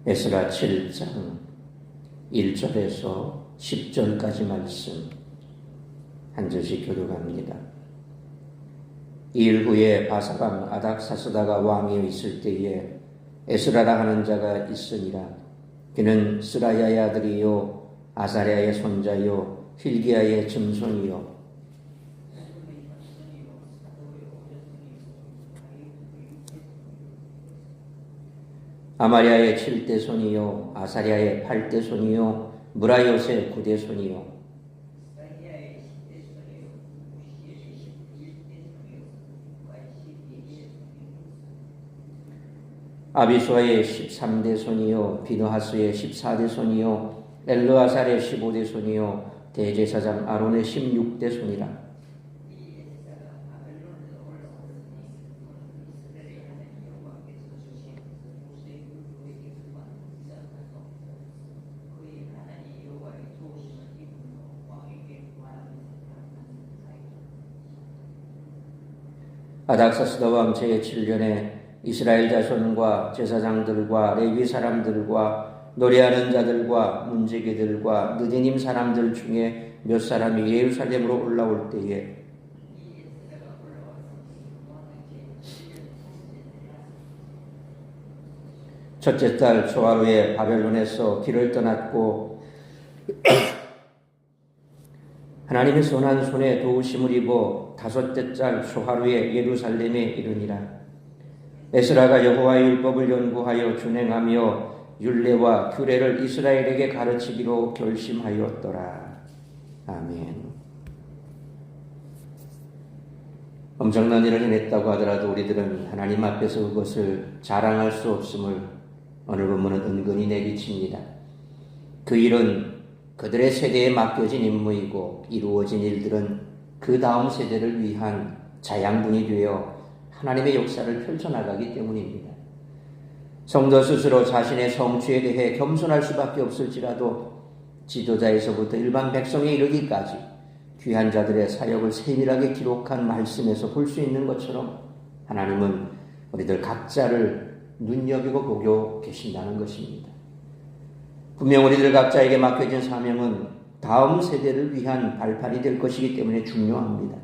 에스라 7장 1절에서 10절까지 말씀 한 절씩 교독합니다. 이일 후에 바사강 아닥사스다가 왕이 있을 때에 에스라라 하는 자가 있으니라. 그는 스라야의 아들이요 아사랴의 손자요 힐기야의 증손이요 아마랴의 7대 손이요 아사랴의 8대 손이요 무라요의 9대 손이요 아비수아의 13대 손이요 비느하스의 14대 손이요 엘르아살의 15대 손이요 대제사장 아론의 16대 손이라. 아닥사스다 왕 제7년에 이스라엘 자손과 제사장들과 레위 사람들과 노래하는 자들과 문제기들과 느디님 사람들 중에 몇 사람이 예루살렘으로 올라올 때에 첫째 달 소하루에 바벨론에서 길을 떠났고 하나님의 선한 손에 도우심을 입어 다섯째 달 소하루에 예루살렘에 이르니라. 에스라가 여호와의 율법을 연구하여 준행하며 율례와 규례를 이스라엘에게 가르치기로 결심하였더라. 아멘. 엄청난 일을 해냈다고 하더라도 우리들은 하나님 앞에서 그것을 자랑할 수 없음을 오늘 본문은 은근히 내비칩니다. 그 일은 그들의 세대에 맡겨진 임무이고 이루어진 일들은 그 다음 세대를 위한 자양분이 되어 하나님의 역사를 펼쳐나가기 때문입니다. 성도 스스로 자신의 성취에 대해 겸손할 수밖에 없을지라도 지도자에서부터 일반 백성에 이르기까지 귀한 자들의 사역을 세밀하게 기록한 말씀에서 볼 수 있는 것처럼 하나님은 우리들 각자를 눈여기고 보고 계신다는 것입니다. 분명 우리들 각자에게 맡겨진 사명은 다음 세대를 위한 발판이 될 것이기 때문에 중요합니다.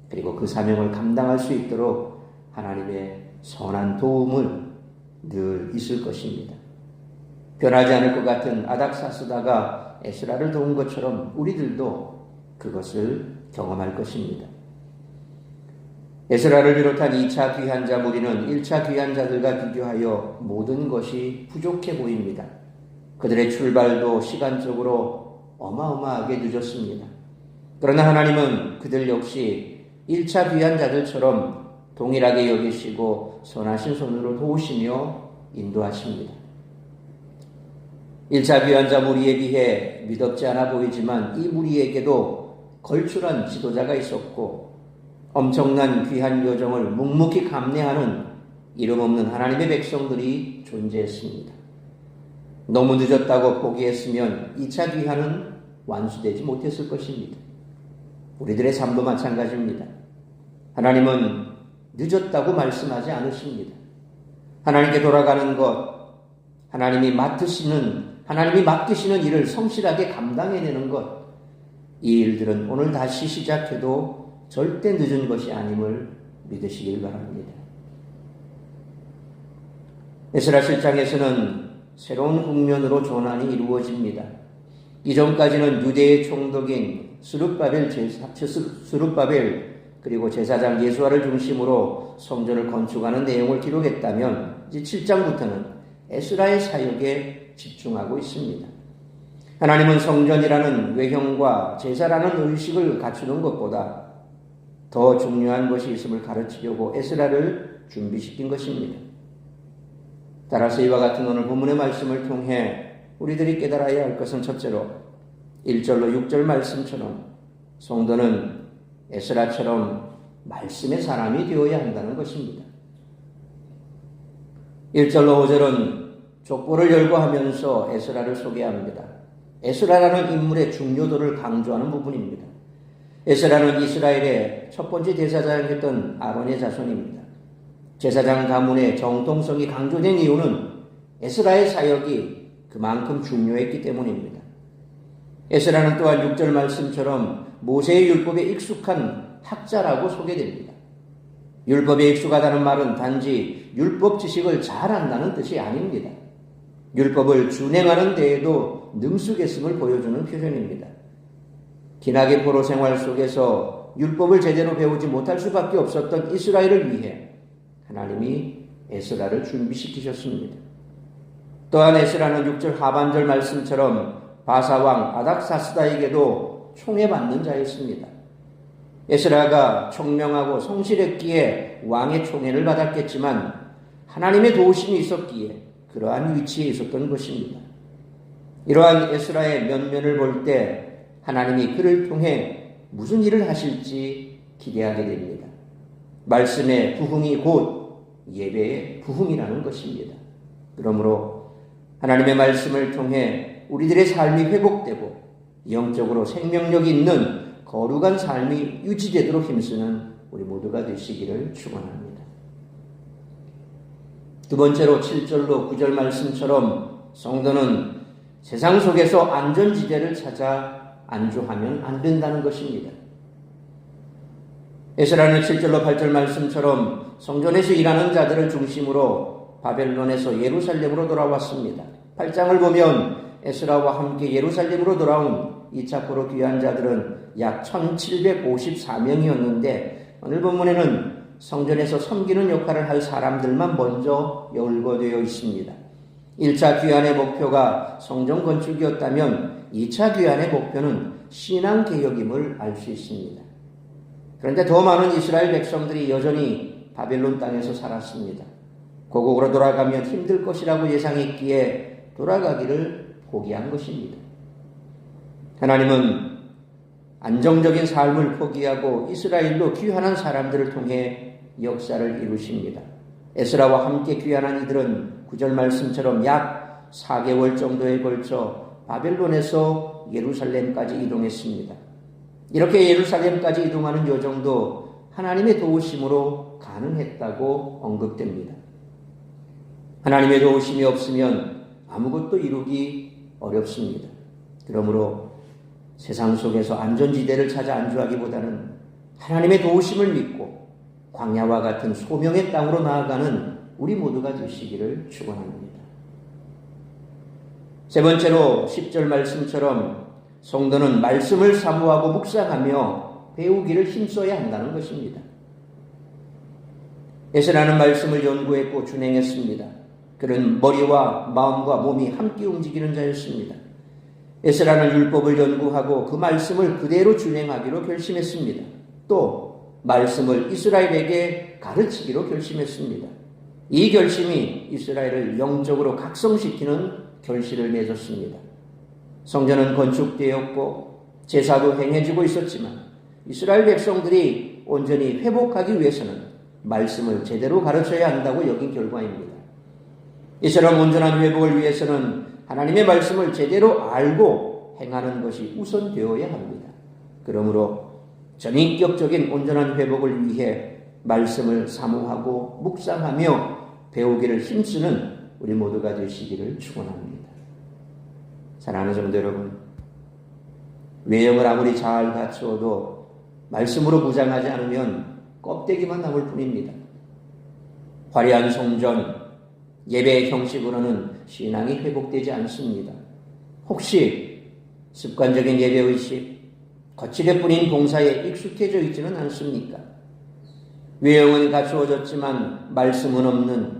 그리고 그 사명을 감당할 수 있도록 하나님의 선한 도움을 늘 있을 것입니다. 변하지 않을 것 같은 아닥사스다가 에스라를 도운 것처럼 우리들도 그것을 경험할 것입니다. 에스라를 비롯한 2차 귀환자 무리는 1차 귀환자들과 비교하여 모든 것이 부족해 보입니다. 그들의 출발도 시간적으로 어마어마하게 늦었습니다. 그러나 하나님은 그들 역시 1차 귀환자들처럼 동일하게 여기시고 선하신 손으로 도우시며 인도하십니다. 1차 귀환자 무리에 비해 미덥지 않아 보이지만 이 무리에게도 걸출한 지도자가 있었고 엄청난 귀한 여정을 묵묵히 감내하는 이름 없는 하나님의 백성들이 존재했습니다. 너무 늦었다고 포기했으면 2차 귀환은 완수되지 못했을 것입니다. 우리들의 삶도 마찬가지입니다. 하나님은 늦었다고 말씀하지 않으십니다. 하나님께 돌아가는 것, 하나님이 맡기시는 일을 성실하게 감당해내는 것, 이 일들은 오늘 다시 시작해도 절대 늦은 것이 아님을 믿으시길 바랍니다. 에스라 7장에서는 새로운 국면으로 전환이 이루어집니다. 이전까지는 유대의 총독인 스룹바벨 그리고 제사장 예수아를 중심으로 성전을 건축하는 내용을 기록했다면 이제 7장부터는 에스라의 사역에 집중하고 있습니다. 하나님은 성전이라는 외형과 제사라는 의식을 갖추는 것보다 더 중요한 것이 있음을 가르치려고 에스라를 준비시킨 것입니다. 따라서 이와 같은 오늘 본문의 말씀을 통해 우리들이 깨달아야 할 것은 첫째로 1절로 6절 말씀처럼 성도는 에스라처럼 말씀의 사람이 되어야 한다는 것입니다. 1절로 5절은 족보를 열고 하면서 에스라를 소개합니다. 에스라라는 인물의 중요도를 강조하는 부분입니다. 에스라는 이스라엘의 첫 번째 제사장이었던 아론의 자손입니다. 제사장 가문의 정통성이 강조된 이유는 에스라의 사역이 그만큼 중요했기 때문입니다. 에스라는 또한 6절 말씀처럼 모세의 율법에 익숙한 학자라고 소개됩니다. 율법에 익숙하다는 말은 단지 율법 지식을 잘 안다는 뜻이 아닙니다. 율법을 준행하는 데에도 능숙했음을 보여주는 표현입니다. 기나긴 포로 생활 속에서 율법을 제대로 배우지 못할 수밖에 없었던 이스라엘을 위해 하나님이 에스라를 준비시키셨습니다. 또한 에스라는 6절 하반절 말씀처럼 바사왕 아닥사스다에게도 총애받는 자였습니다. 에스라가 총명하고 성실했기에 왕의 총애를 받았겠지만 하나님의 도우심이 있었기에 그러한 위치에 있었던 것입니다. 이러한 에스라의 면면을 볼 때 하나님이 그를 통해 무슨 일을 하실지 기대하게 됩니다. 말씀의 부흥이 곧 예배의 부흥이라는 것입니다. 그러므로 하나님의 말씀을 통해 우리들의 삶이 회복되고 영적으로 생명력이 있는 거룩한 삶이 유지되도록 힘쓰는 우리 모두가 되시기를 축원합니다. 두 번째로 7절로 9절 말씀처럼 성도는 세상 속에서 안전지대를 찾아 안주하면 안 된다는 것입니다. 에스라는 7절로 8절 말씀처럼 성전에서 일하는 자들을 중심으로 바벨론에서 예루살렘으로 돌아왔습니다. 8장을 보면 에스라와 함께 예루살렘으로 돌아온 2차 포로 귀환 자들은 약 1754명이었는데 오늘 본문에는 성전에서 섬기는 역할을 할 사람들만 먼저 열거되어 있습니다. 1차 귀환의 목표가 성전 건축이었다면 2차 귀환의 목표는 신앙개혁임을 알 수 있습니다. 그런데 더 많은 이스라엘 백성들이 여전히 바벨론 땅에서 살았습니다. 고국으로 돌아가면 힘들 것이라고 예상했기에 돌아가기를 포기한 것입니다. 하나님은 안정적인 삶을 포기하고 이스라엘로 귀환한 사람들을 통해 역사를 이루십니다. 에스라와 함께 귀환한 이들은 9절 말씀처럼 약 4개월 정도에 걸쳐 바벨론에서 예루살렘까지 이동했습니다. 이렇게 예루살렘까지 이동하는 여정도 하나님의 도우심으로 가능했다고 언급됩니다. 하나님의 도우심이 없으면 아무것도 이루기 어렵습니다. 그러므로 세상 속에서 안전지대를 찾아 안주하기보다는 하나님의 도우심을 믿고 광야와 같은 소명의 땅으로 나아가는 우리 모두가 되시기를 축원합니다. 세 번째로 10절 말씀처럼 성도는 말씀을 사모하고 묵상하며 배우기를 힘써야 한다는 것입니다. 에스라는 말씀을 연구했고 준행했습니다. 그는 머리와 마음과 몸이 함께 움직이는 자였습니다. 에스라는 율법을 연구하고 그 말씀을 그대로 준행하기로 결심했습니다. 또 말씀을 이스라엘에게 가르치기로 결심했습니다. 이 결심이 이스라엘을 영적으로 각성시키는 결실을 맺었습니다. 성전은 건축되었고 제사도 행해지고 있었지만 이스라엘 백성들이 온전히 회복하기 위해서는 말씀을 제대로 가르쳐야 한다고 여긴 결과입니다. 이처럼 온전한 회복을 위해서는 하나님의 말씀을 제대로 알고 행하는 것이 우선되어야 합니다. 그러므로 전인격적인 온전한 회복을 위해 말씀을 사모하고 묵상하며 배우기를 힘쓰는 우리 모두가 되시기를 축원합니다. 사랑하는 성도 여러분, 외형을 아무리 잘 갖추어도 말씀으로 무장하지 않으면 껍데기만 남을 뿐입니다. 화려한 성전, 예배의 형식으로는 신앙이 회복되지 않습니다. 혹시 습관적인 예배의식, 거칠게 뿌린 봉사에 익숙해져 있지는 않습니까? 외형은 갖추어졌지만 말씀은 없는,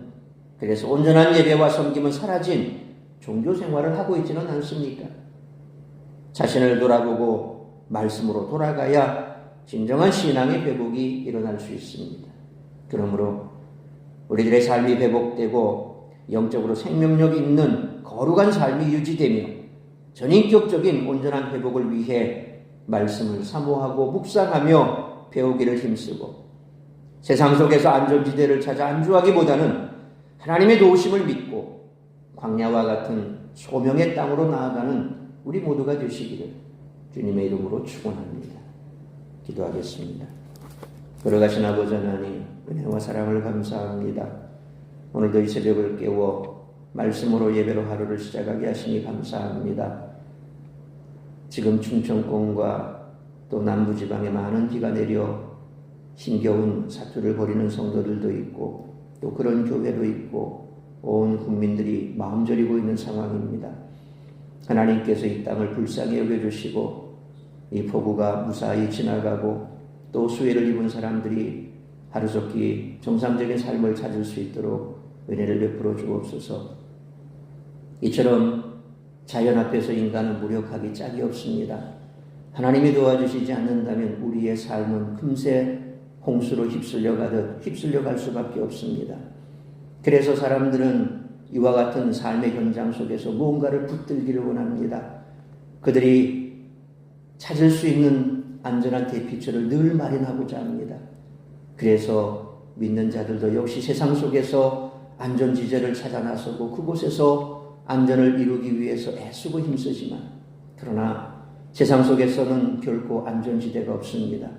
그래서 온전한 예배와 섬김은 사라진 종교 생활을 하고 있지는 않습니까? 자신을 돌아보고 말씀으로 돌아가야 진정한 신앙의 회복이 일어날 수 있습니다. 그러므로 우리들의 삶이 회복되고 영적으로 생명력이 있는 거룩한 삶이 유지되며 전인격적인 온전한 회복을 위해 말씀을 사모하고 묵상하며 배우기를 힘쓰고 세상 속에서 안전지대를 찾아 안주하기보다는 하나님의 도우심을 믿고 광야와 같은 소명의 땅으로 나아가는 우리 모두가 되시기를 주님의 이름으로 축원합니다. 기도하겠습니다. 걸어가신 아버지 하나님, 은혜와 사랑을 감사합니다. 오늘도 이 새벽을 깨워 말씀으로 예배로 하루를 시작하게 하시니 감사합니다. 지금 충청권과 또 남부지방에 많은 비가 내려 힘겨운 사투를 벌이는 성도들도 있고 또 그런 교회도 있고 온 국민들이 마음 졸이고 있는 상황입니다. 하나님께서 이 땅을 불쌍히 여겨주시고 이 폭우가 무사히 지나가고 또 수해를 입은 사람들이 하루속히 정상적인 삶을 찾을 수 있도록 은혜를 베풀어 주옵소서. 이처럼 자연 앞에서 인간은 무력하기 짝이 없습니다. 하나님이 도와주시지 않는다면 우리의 삶은 금세 홍수로 휩쓸려갈 수밖에 없습니다. 그래서 사람들은 이와 같은 삶의 현장 속에서 무언가를 붙들기를 원합니다. 그들이 찾을 수 있는 안전한 대피처를 늘 마련하고자 합니다. 그래서 믿는 자들도 역시 세상 속에서 안전지대를 찾아 나서고 그곳에서 안전을 이루기 위해서 애쓰고 힘쓰지만 그러나 세상 속에서는 결코 안전지대가 없습니다.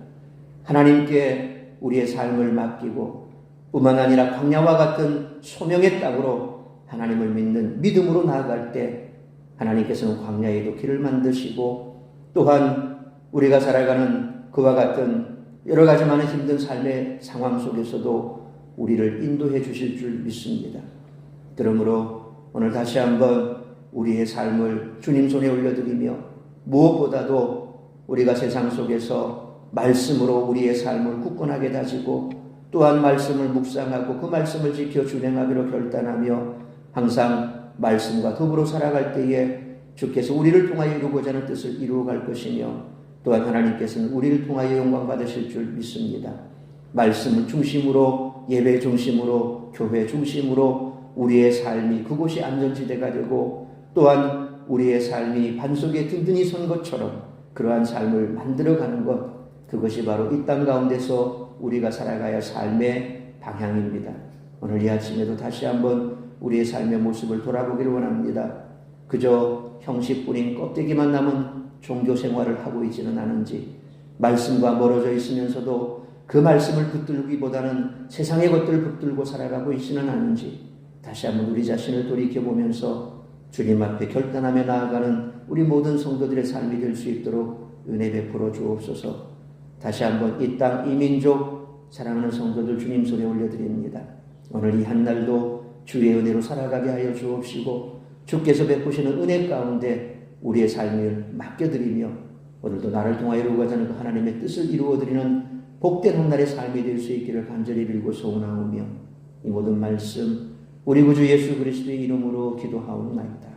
하나님께 우리의 삶을 맡기고 뿐만 아니라 광야와 같은 소명의 땅으로 하나님을 믿는 믿음으로 나아갈 때 하나님께서는 광야에도 길을 만드시고 또한 우리가 살아가는 그와 같은 여러 가지 많은 힘든 삶의 상황 속에서도 우리를 인도해 주실 줄 믿습니다. 그러므로 오늘 다시 한번 우리의 삶을 주님 손에 올려드리며 무엇보다도 우리가 세상 속에서 말씀으로 우리의 삶을 굳건하게 다지고 또한 말씀을 묵상하고 그 말씀을 지켜 준행하기로 결단하며 항상 말씀과 더불어 살아갈 때에 주께서 우리를 통하여 이루고자 하는 뜻을 이루어갈 것이며 또한 하나님께서는 우리를 통하여 영광 받으실 줄 믿습니다. 말씀을 중심으로 예배 중심으로 교회 중심으로 우리의 삶이 그곳이 안전지대가 되고 또한 우리의 삶이 반석에 든든히 선 것처럼 그러한 삶을 만들어가는 것 그것이 바로 이 땅 가운데서 우리가 살아가야 할 삶의 방향입니다. 오늘 이 아침에도 다시 한번 우리의 삶의 모습을 돌아보기를 원합니다. 그저 형식뿐인 껍데기만 남은 종교 생활을 하고 있지는 않은지 말씀과 멀어져 있으면서도 그 말씀을 붙들기보다는 세상의 것들을 붙들고 살아가고 있지는 않은지 다시 한번 우리 자신을 돌이켜보면서 주님 앞에 결단하며 나아가는 우리 모든 성도들의 삶이 될 수 있도록 은혜 베풀어 주옵소서. 다시 한번 이 땅, 이 민족 사랑하는 성도들 주님 손에 올려드립니다. 오늘 이 한날도 주의 은혜로 살아가게 하여 주옵시고 주께서 베푸시는 은혜 가운데 우리의 삶을 맡겨드리며 오늘도 나를 통하여 이루고자 하는 하나님의 뜻을 이루어드리는 복된 한날의 삶이 될 수 있기를 간절히 빌고 소원하오며 이 모든 말씀 우리 구주 예수 그리스도의 이름으로 기도하옵나이다.